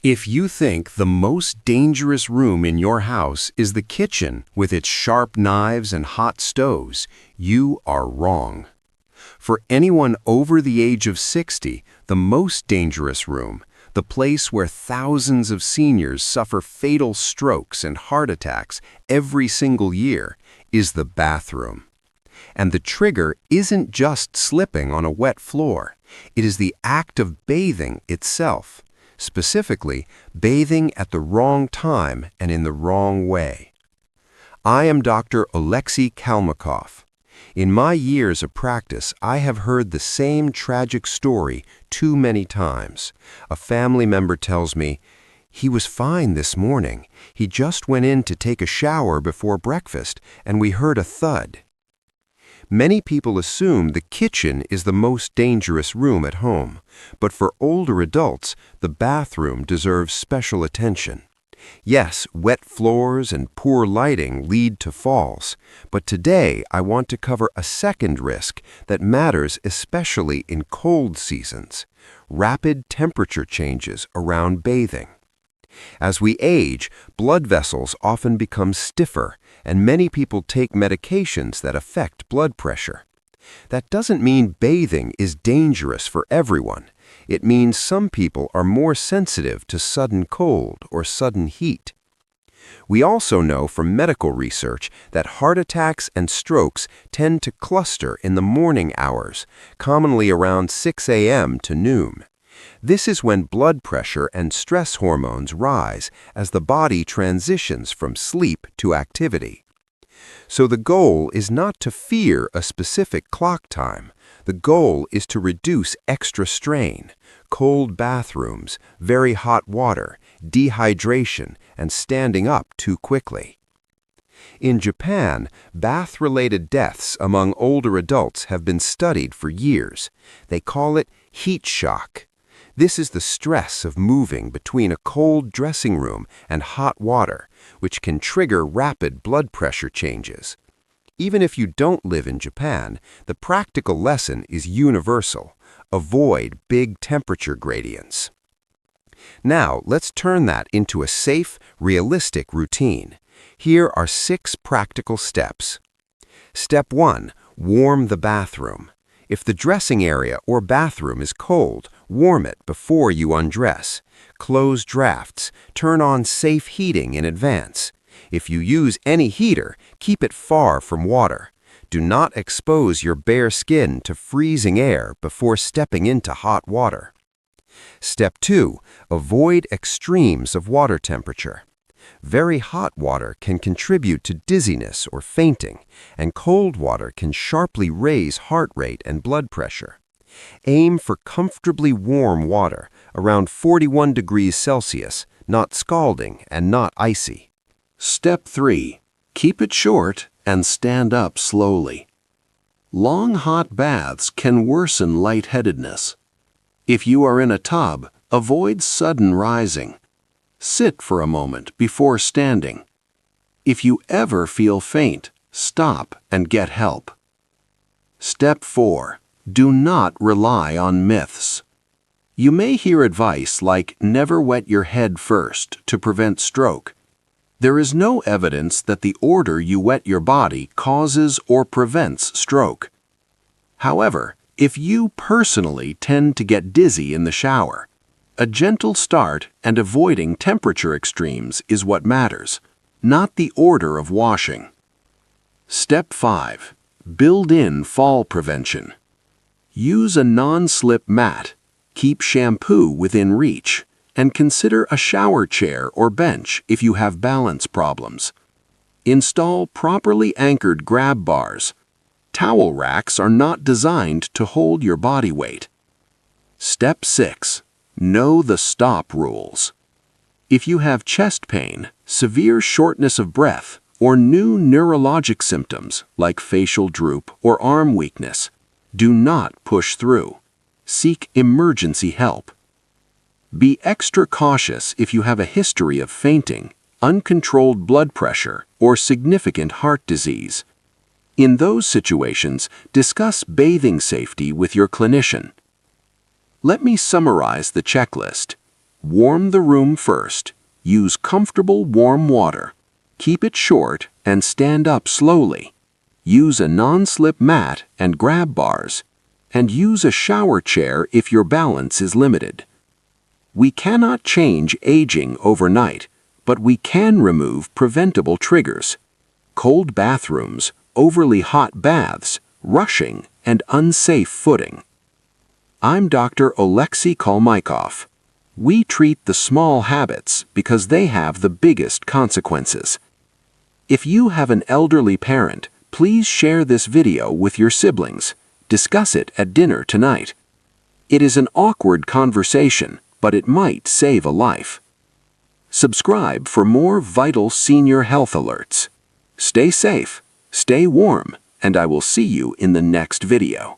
If you think the most dangerous room in your house is the kitchen with its sharp knives and hot stoves, you are wrong. For anyone over the age of 60, the most dangerous room, the place where thousands of seniors suffer fatal strokes and heart attacks every single year, is the bathroom. And the trigger isn't just slipping on a wet floor. It is the act of bathing itself. Specifically, bathing at the wrong time and in the wrong way. I am Dr. Oleksii Kalmykov. In my years of practice, I have heard the same tragic story too many times. A family member tells me, "He was fine this morning. He just went in to take a shower before breakfast, and we heard a thud." Many people assume the kitchen is the most dangerous room at home, but for older adults, the bathroom deserves special attention. Yes, wet floors and poor lighting lead to falls, but today I want to cover a second risk that matters especially in cold seasons: rapid temperature changes around bathing. As we age, blood vessels often become stiffer, and many people take medications that affect blood pressure. That doesn't mean bathing is dangerous for everyone. It means some people are more sensitive to sudden cold or sudden heat. We also know from medical research that heart attacks and strokes tend to cluster in the morning hours, commonly around 6 a.m. to noon. This is when blood pressure and stress hormones rise as the body transitions from sleep to activity. So the goal is not to fear a specific clock time. The goal is to reduce extra strain, cold bathrooms, very hot water, dehydration, and standing up too quickly. In Japan, bath-related deaths among older adults have been studied for years. They call it heat shock. This is the stress of moving between a cold dressing room and hot water, which can trigger rapid blood pressure changes. Even if you don't live in Japan, the practical lesson is universal. Avoid big temperature gradients. Now, let's turn that into a safe, realistic routine. Here are 6 practical steps. Step 1. Warm the bathroom. If the dressing area or bathroom is cold, warm it before you undress. Close drafts. Turn on safe heating in advance. If you use any heater, keep it far from water. Do not expose your bare skin to freezing air before stepping into hot water. Step 2. Avoid extremes of water temperature. Very hot water can contribute to dizziness or fainting, and cold water can sharply raise heart rate and blood pressure. Aim for comfortably warm water, around 41 degrees Celsius, not scalding and not icy. Step 3. Keep it short and stand up slowly. Long hot baths can worsen lightheadedness. If you are in a tub, avoid sudden rising. Sit for a moment before standing. If you ever feel faint, stop and get help. Step 4. Do not rely on myths. You may hear advice like never wet your head first to prevent stroke. There is no evidence that the order you wet your body causes or prevents stroke. However, if you personally tend to get dizzy in the shower, a gentle start and avoiding temperature extremes is what matters, not the order of washing. Step 5. Build in fall prevention. Use a non-slip mat, keep shampoo within reach, and consider a shower chair or bench if you have balance problems. Install properly anchored grab bars. Towel racks are not designed to hold your body weight. Step 6. Know the stop rules. If you have chest pain, severe shortness of breath, or new neurologic symptoms like facial droop or arm weakness, do not push through. Seek emergency help. Be extra cautious if you have a history of fainting, uncontrolled blood pressure, or significant heart disease. In those situations, discuss bathing safety with your clinician. Let me summarize the checklist. Warm the room first. Use comfortable warm water. Keep it short and stand up slowly. Use a non-slip mat and grab bars. And use a shower chair if your balance is limited. We cannot change aging overnight, but we can remove preventable triggers. Cold bathrooms, overly hot baths, rushing, and unsafe footing. I'm Dr. Oleksii Kalmykov. We treat the small habits because they have the biggest consequences. If you have an elderly parent, please share this video with your siblings. Discuss it at dinner tonight. It is an awkward conversation, but it might save a life. Subscribe for more vital senior health alerts. Stay safe, stay warm, and I will see you in the next video.